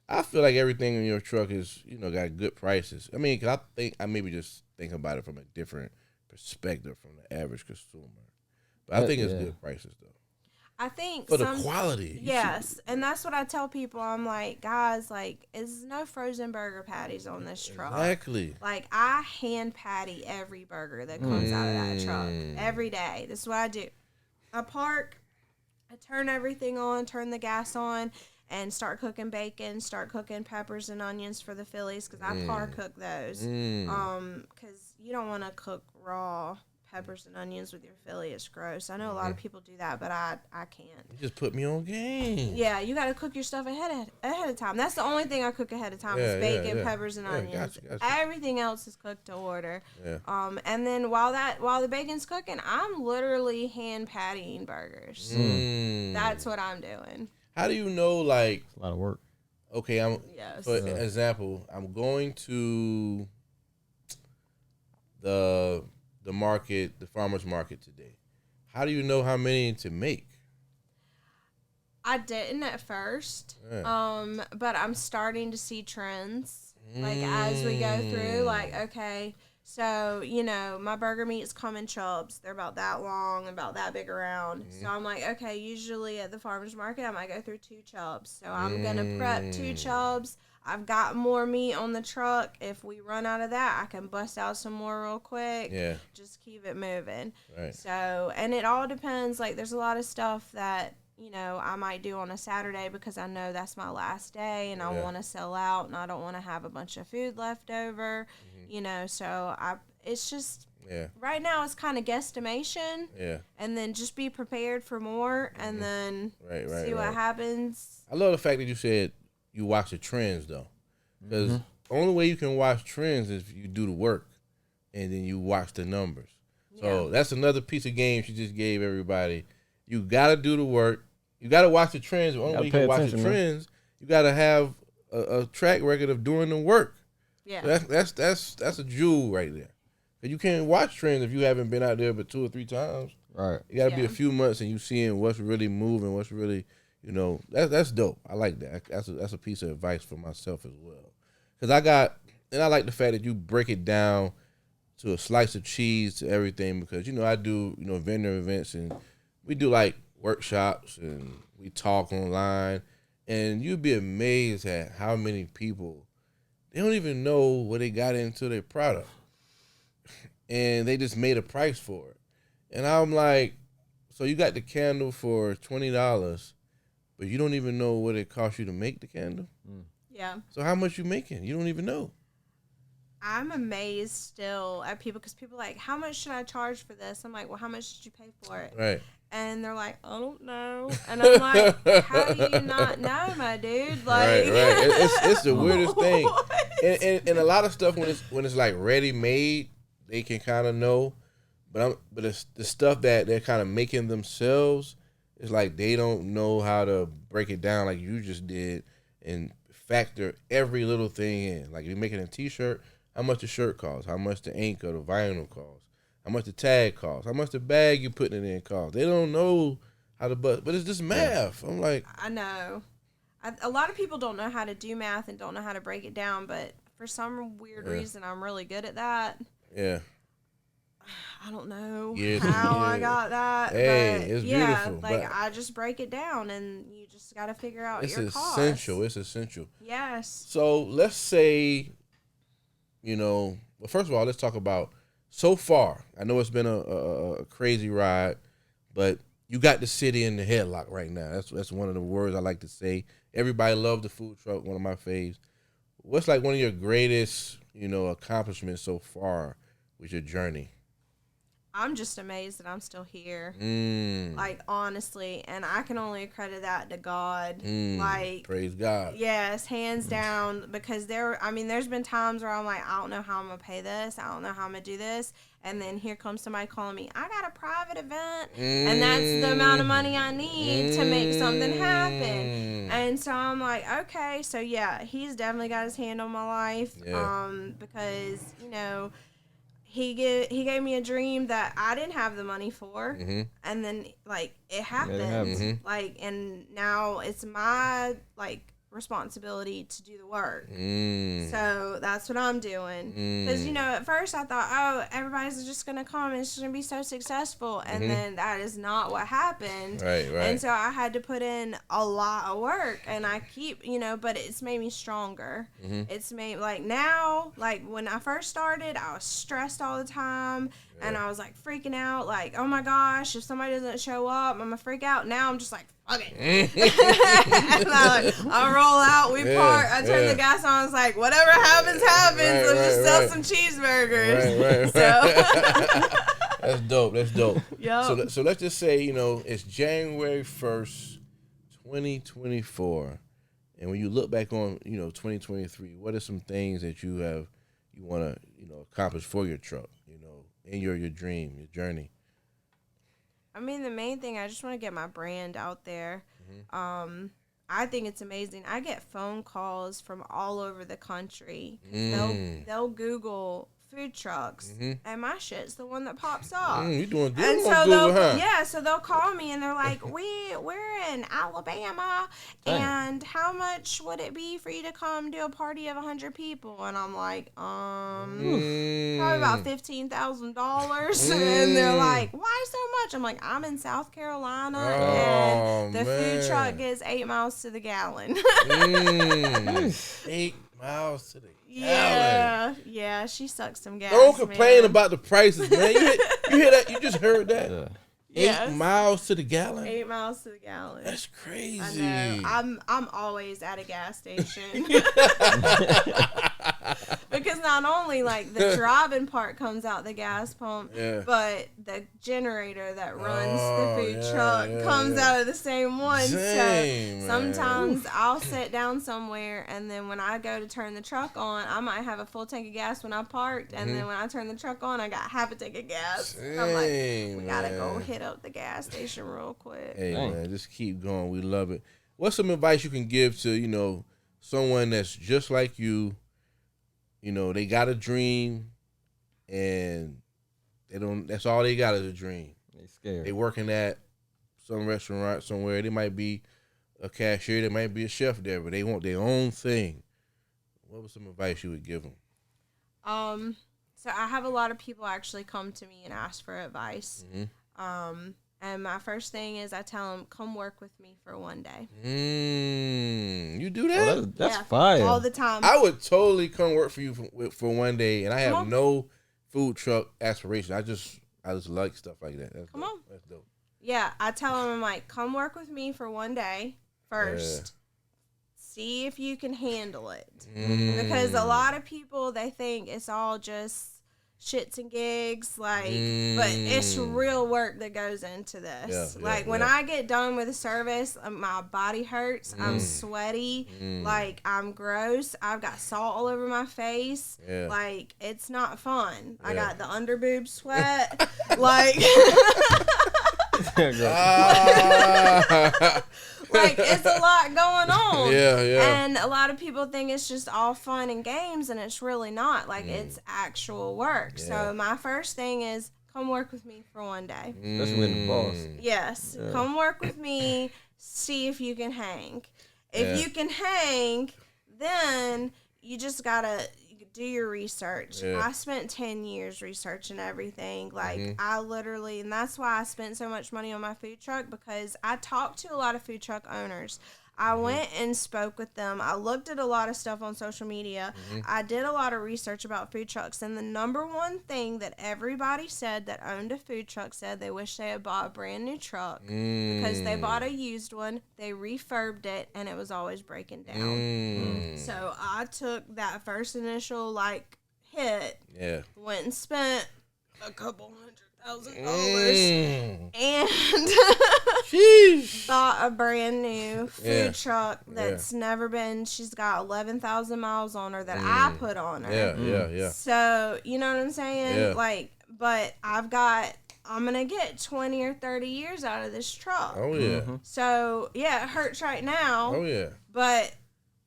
Speaker 1: I feel like everything in your truck is, got good prices. I mean, 'cause I think I maybe just think about it from a different perspective from the average consumer. But I think it's
Speaker 2: Yeah.
Speaker 1: good prices though.
Speaker 3: I think
Speaker 1: For the quality. You
Speaker 3: Yes, and that's what I tell people. I'm like, guys, like, is no frozen burger patties on this truck.
Speaker 1: Exactly.
Speaker 3: Like, I hand patty every burger that comes out of that truck every day. This is what I do. I park, I turn everything on, turn the gas on, and start cooking bacon, start cooking peppers and onions for the Phillies because I par cook those. Because you don't want to cook raw peppers and onions with your Philly. It's gross. I know a lot of people do that, but I can't.
Speaker 1: You just put me on game.
Speaker 3: Yeah, you got to cook your stuff ahead of time. That's the only thing I cook ahead of time
Speaker 1: Yeah,
Speaker 3: is bacon,
Speaker 1: yeah.
Speaker 3: peppers, and
Speaker 1: Yeah,
Speaker 3: onions.
Speaker 1: gotcha.
Speaker 3: Everything else is cooked to order.
Speaker 1: Yeah.
Speaker 3: And then while the bacon's cooking, I'm literally hand pattying burgers. That's what I'm doing.
Speaker 1: How do you know, like,
Speaker 2: It's a lot of work.
Speaker 1: okay,
Speaker 3: Yes.
Speaker 1: for example, I'm going to the market, the farmer's market today. How do you know how many to make?
Speaker 3: I didn't at first,
Speaker 1: Yeah.
Speaker 3: but I'm starting to see trends. Like as we go through, like okay, so my burger meats come in chubs. They're about that long, about that big around. So I'm like, okay, usually at the farmer's market, I might go through 2 chubs. So I'm gonna prep 2 chubs. I've got more meat on the truck. If we run out of that, I can bust out some more real quick.
Speaker 1: Yeah.
Speaker 3: Just keep it moving.
Speaker 1: Right.
Speaker 3: So, and it all depends. Like, there's a lot of stuff that, I might do on a Saturday because I know that's my last day and I want to sell out and I don't want to have a bunch of food left over, so it's just,
Speaker 1: Yeah.
Speaker 3: right now it's kind of guesstimation
Speaker 1: Yeah.
Speaker 3: and then just be prepared for more and then
Speaker 1: Right.
Speaker 3: see what happens.
Speaker 1: I love the fact that you said you watch the trends though, because the only way you can watch trends is if you do the work, and then you watch the numbers. So that's another piece of game she just gave everybody. You gotta do the work. You gotta watch the trends. The only way you can watch the trends, you gotta have a track record of doing the work.
Speaker 3: Yeah.
Speaker 1: So that's a jewel right there. 'Cause you can't watch trends if you haven't been out there but 2 or 3 times.
Speaker 2: Right.
Speaker 1: It got to be
Speaker 3: Yeah.
Speaker 1: a few months and you seeing what's really moving, what's really, that's dope. I like that. That's a piece of advice for myself as well. Because I like the fact that you break it down to a slice of cheese to everything because, I do, vendor events and we do like workshops and we talk online and you'd be amazed at how many people, they don't even know what they got into their product and they just made a price for it. And I'm like, so you got the candle for $20, but you don't even know what it costs you to make the candle.
Speaker 3: Yeah.
Speaker 1: So how much you making? You don't even know.
Speaker 3: I'm amazed still at people because people are like, how much should I charge for this? I'm like, well, how much did you pay for it?
Speaker 1: Right.
Speaker 3: And they're like, I don't know. And I'm like, how do you not know, my dude? Like,
Speaker 1: right. It's the weirdest thing. And a lot of stuff when it's like ready made, they can kind of know. But it's the stuff that they're kind of making themselves. It's like they don't know how to break it down like you just did and factor every little thing in. Like you're making a T-shirt, how much the shirt costs, how much the ink or the vinyl costs, how much the tag costs, how much the bag you putting it in costs. They don't know how to but it's just math. I'm like,
Speaker 3: I know. A lot of people don't know how to do math and don't know how to break it down, but for some weird reason, I'm really good at that.
Speaker 1: Yeah.
Speaker 3: I don't know
Speaker 1: how
Speaker 3: I got that.
Speaker 1: Hey,
Speaker 3: but
Speaker 1: it's
Speaker 3: yeah,
Speaker 1: beautiful.
Speaker 3: like
Speaker 1: but
Speaker 3: I just break it down, and you just got to figure out
Speaker 1: it's
Speaker 3: your
Speaker 1: essential.
Speaker 3: costs.
Speaker 1: It's essential.
Speaker 3: Yes.
Speaker 1: So let's say, well, first of all, let's talk about so far. I know it's been a crazy ride, but you got the city in the headlock right now. That's one of the words I like to say. Everybody loved the food truck, one of my faves. What's like one of your greatest, accomplishments so far with your journey?
Speaker 3: I'm just amazed that I'm still here.
Speaker 1: Like,
Speaker 3: honestly, and I can only credit that to God. Like,
Speaker 1: praise God.
Speaker 3: Yes, hands down, because there's been times where I'm like, I don't know how I'm going to pay this. I don't know how I'm going to do this. And then here comes somebody calling me, I got a private event, and that's the amount of money I need to make something happen. And so I'm like, okay, so yeah, he's definitely got his hand on my life.
Speaker 1: Yeah.
Speaker 3: Because, he gave me a dream that I didn't have the money for, and then it happened. And now it's my responsibility to do the work. So that's what I'm doing. Because at first I thought, oh, everybody's just gonna come and it's gonna be so successful, and then that is not what happened.
Speaker 1: Right.
Speaker 3: And so I had to put in a lot of work, and I keep, but it's made me stronger. It's made now, when I first started, I was stressed all the time, and I was freaking out, oh my gosh, if somebody doesn't show up, I'm gonna freak out. Now I'm just okay. And I roll out, we park, I turn the gas on, it's whatever happens, let's just sell some cheeseburgers. So
Speaker 1: That's dope.
Speaker 3: Yep.
Speaker 1: So let's just say, it's January 1st, 2024. And when you look back on, 2023, what are some things that you want to, accomplish for your truck, in your dream, your journey?
Speaker 3: The main thing, I just want to get my brand out there. I think it's amazing. I get phone calls from all over the country. They'll Google food trucks, and my shit's the one that pops up.
Speaker 1: You doing good
Speaker 3: and
Speaker 1: on
Speaker 3: so
Speaker 1: Google, huh?
Speaker 3: So they'll call me and they're like, we're in Alabama, and how much would it be for you to come do a party of 100 people? And I'm like, probably about $15,000. And they're like, why so much? I'm like, I'm in South Carolina, and the food truck gets 8 miles to the gallon.
Speaker 1: 8 miles to the gallon.
Speaker 3: Yeah, she sucks some gas.
Speaker 1: Don't complain about the prices, man. You hear that? You just heard that?
Speaker 3: Yeah.
Speaker 1: 8 miles to the gallon.
Speaker 3: 8 miles to the gallon.
Speaker 1: That's crazy.
Speaker 3: I know. I'm always at a gas station. Because not only the driving part comes out the gas pump, but the generator that runs the food truck comes out of the same one.
Speaker 1: Dang,
Speaker 3: so sometimes I'll sit down somewhere, and then when I go to turn the truck on, I might have a full tank of gas when I parked, and then when I turn the truck on, I got half a tank of gas.
Speaker 1: Dang,
Speaker 3: I'm like, we gotta go hit up the gas station real quick.
Speaker 1: Hey, man, just keep going. We love it. What's some advice you can give to, someone that's just like you? They got a dream, and that's all they got is a dream.
Speaker 2: They scared.
Speaker 1: They working at some restaurant somewhere. They might be a cashier. They might be a chef there, but they want their own thing. What was some advice you would give them?
Speaker 3: So I have a lot of people actually come to me and ask for advice. And my first thing is I tell them, come work with me for one day.
Speaker 1: You do that?
Speaker 2: Oh, that's fire.
Speaker 3: All the time.
Speaker 1: I would totally come work for you for one day, and I have no food truck aspiration. I just like stuff like that. That's dope. That's dope.
Speaker 3: Yeah, I tell them, I'm like, come work with me for one day. first. See if you can handle it. Because a lot of people, they think it's all just shits and gigs, like, but it's real work that goes into this. When I get done with the service, my body hurts. I'm sweaty. Like, I'm gross. I've got salt all over my face. Like, it's not fun. I got the under boob sweat. Like, like, it's a lot going on. And a lot of people think it's just all fun and games, and it's really not. Like, it's actual work. So my first thing is, come work with me for one day.
Speaker 2: Especially when the boss.
Speaker 3: Yes. Come work with me. See if you can hang. If you can hang, then you just gotta do your research. I spent 10 years researching everything. Like, I literally, and that's why I spent so much money on my food truck, because I talked to a lot of food truck owners. I went and spoke with them. I looked at a lot of stuff on social media. I did a lot of research about food trucks. And the number one thing that everybody said that owned a food truck said they wish they had bought a brand new truck because they bought a used one, they refurbed it, and it was always breaking down. So I took that first initial, like, hit, went and spent a couple $100,000 and bought a brand new food truck that's never been. She's got 11,000 miles on her that I put on her. So you know what I'm saying? Like, but I'm gonna get 20 or 30 years out of this truck. So yeah, it hurts right now. But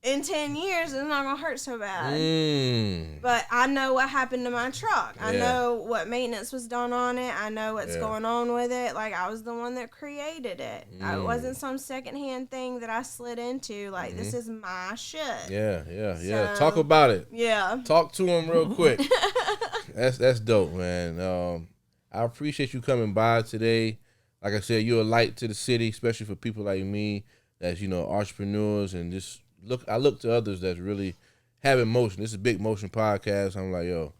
Speaker 3: in 10 years, it's not going to hurt so bad. But I know what happened to my truck. I know what maintenance was done on it. I know what's going on with it. Like, I was the one that created it. It wasn't some secondhand thing that I slid into. Like, this is my shit.
Speaker 1: So, talk about it. Talk to him real quick. That's dope, man. I appreciate you coming by today. Like I said, you're a light to the city, especially for people like me that's, entrepreneurs and just I look to others that's really having motion. This is a big motion podcast. I'm like, yo,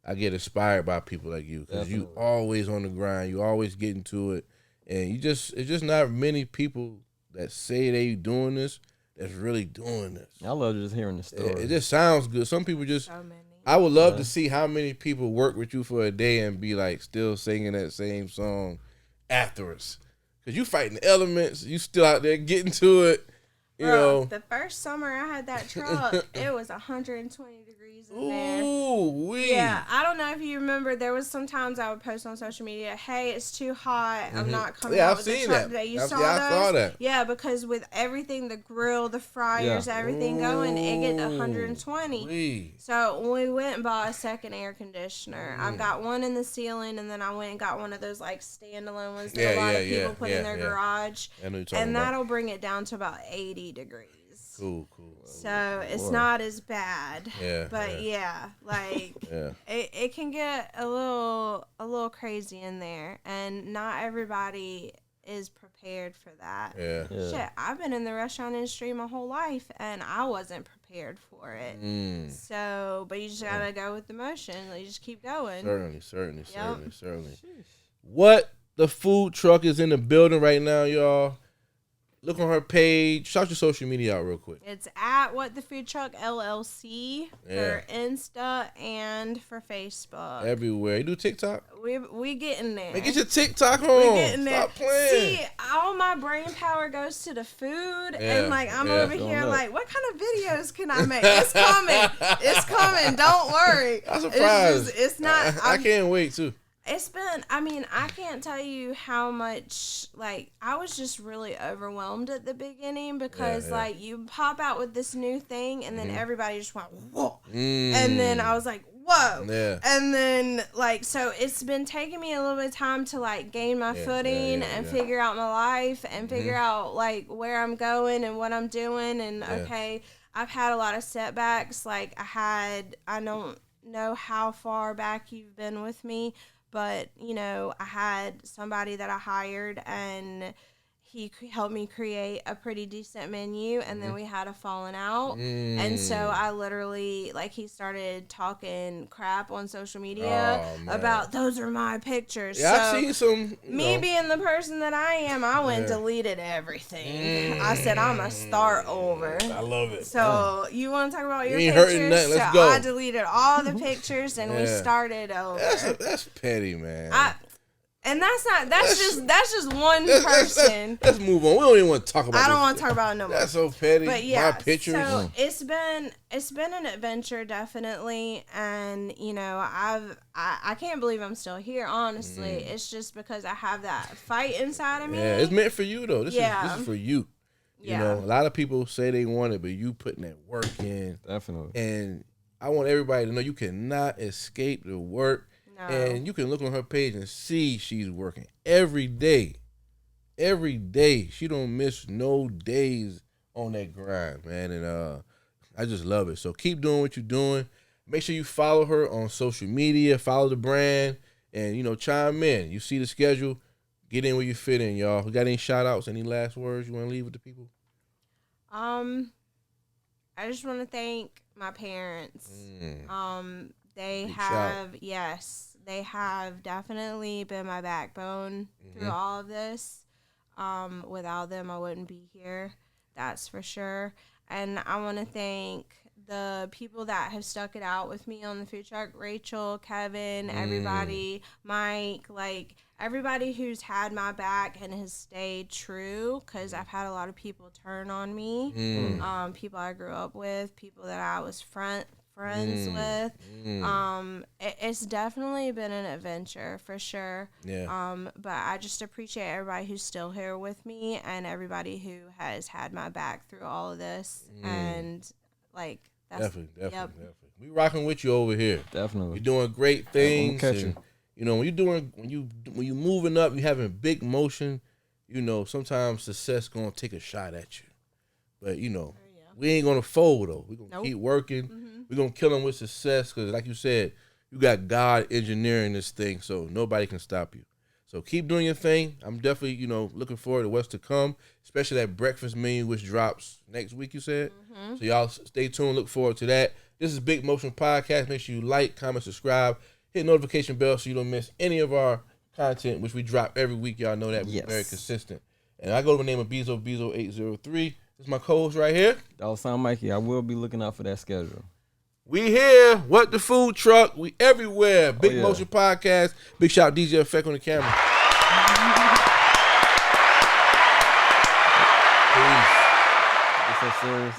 Speaker 1: I get inspired by people like you because you always on the grind. You always getting to it. And it's just not many people that say they doing this that's really doing this.
Speaker 2: I love just hearing the story.
Speaker 1: It just sounds good. Some people just, I would love to see how many people work with you for a day and be like still singing that same song afterwards. Because you fighting the elements. You still out there getting to it.
Speaker 3: Bro, the first summer I had that truck, it was 120 degrees in there. Yeah, I don't know if you remember, there was sometimes I would post on social media, hey, it's too hot, I'm not coming out with the truck today. You saw those? I saw that. Yeah, because with everything, the grill, the fryers, everything going, it get to 120. So when we went and bought a second air conditioner, I've got one in the ceiling, and then I went and got one of those like standalone ones that a lot of people put in their garage, and that'll bring it down to about 80 degrees.
Speaker 1: Cool.
Speaker 3: So it's not as bad. But like it can get a little crazy in there, and not everybody is prepared for that. Shit, I've been in the restaurant industry my whole life, and I wasn't prepared for it. So, but you just gotta go with the motion. You just keep going.
Speaker 1: Certainly. What the food truck is in the building right now, y'all. Look on her page. Shout your social media out real quick.
Speaker 3: It's at What the Food Truck LLC for Insta and for Facebook.
Speaker 1: Everywhere. You do TikTok?
Speaker 3: We getting there.
Speaker 1: Man, get your TikTok on.
Speaker 3: We getting there.
Speaker 1: Stop playing.
Speaker 3: See, all my brain power goes to the food, and like I'm over here like, what kind of videos can I make? It's coming. It's coming. Don't worry.
Speaker 1: I'm surprised.
Speaker 3: It's not.
Speaker 1: I can't wait too.
Speaker 3: It's been, I can't tell you how much, like, I was just really overwhelmed at the beginning because, like, you pop out with this new thing and then everybody just went, whoa. And then I was like, whoa. And then, like, so it's been taking me a little bit of time to, like, gain my footing and figure out my life and figure out, like, where I'm going and what I'm doing. And, okay, I've had a lot of setbacks. Like, I don't know how far back you've been with me, but, I had somebody that I hired, and he helped me create a pretty decent menu, and then we had a falling out. And so I literally, like, he started talking crap on social media about those are my pictures.
Speaker 1: Yeah,
Speaker 3: so
Speaker 1: I seen some.
Speaker 3: Me being the person that I am, I went and deleted everything. I said, I'm going to start over.
Speaker 1: I love it.
Speaker 3: So you want to talk about your
Speaker 1: ain't
Speaker 3: pictures?
Speaker 1: hurting nothing. Let's
Speaker 3: so
Speaker 1: go.
Speaker 3: I deleted all the pictures, and we started over.
Speaker 1: That's petty, man.
Speaker 3: And that's just one person.
Speaker 1: Let's move on. We don't even want to talk about.
Speaker 3: I don't want to talk about it no more.
Speaker 1: That's so petty.
Speaker 3: But yeah,
Speaker 1: my pictures.
Speaker 3: So it's been an adventure, definitely, and you know I can't believe I'm still here. Honestly, it's just because I have that fight inside of me.
Speaker 1: Yeah, it's meant for you though. This is for you. You know, a lot of people say they want it, but you putting that work in.
Speaker 2: Definitely.
Speaker 1: And I want everybody to know you cannot escape the work.
Speaker 3: No.
Speaker 1: And you can look on her page and see she's working every day. Every day. She don't miss no days on that grind, man. And I just love it. So keep doing what you're doing. Make sure you follow her on social media, follow the brand, and, you know, chime in. You see the schedule. Get in where you fit in, y'all. We got any shout outs, any last words you want to leave with the people?
Speaker 3: I just want to thank my parents. They have definitely been my backbone through all of this. Without them, I wouldn't be here. That's for sure. And I want to thank the people that have stuck it out with me on the food truck. Rachel, Kevin, everybody, Mike, like everybody who's had my back and has stayed true, because I've had a lot of people turn on me. People I grew up with, people that I was friends with. It's definitely been an adventure for sure. But I just appreciate everybody who's still here with me and everybody who has had my back through all of this. And like that's
Speaker 1: definitely. We rocking with you over here.
Speaker 2: Definitely.
Speaker 1: You're doing great things.
Speaker 2: And,
Speaker 1: you know, when you moving up, you having big motion, you know, sometimes success gonna take a shot at you. But you know, we ain't gonna fold though. We're gonna keep working. We're gonna kill them with success, because like you said, you got God engineering this thing, so nobody can stop you. So keep doing your thing. I'm definitely, you know, looking forward to what's to come, especially that breakfast menu, which drops next week, you said. So y'all stay tuned. Look forward to that. This is Big Motion Podcast. Make sure you like, comment, subscribe, hit notification bell so you don't miss any of our content, which we drop every week. Y'all know that. We're very consistent. And I go by the name of Bezo803. This is my co-host right here.
Speaker 2: $, Mikey. I will be looking out for that schedule.
Speaker 1: We here. What the food truck? We everywhere. Big Motion Podcast. Big shout out DJ Effect on the camera. Peace.
Speaker 2: It's so serious.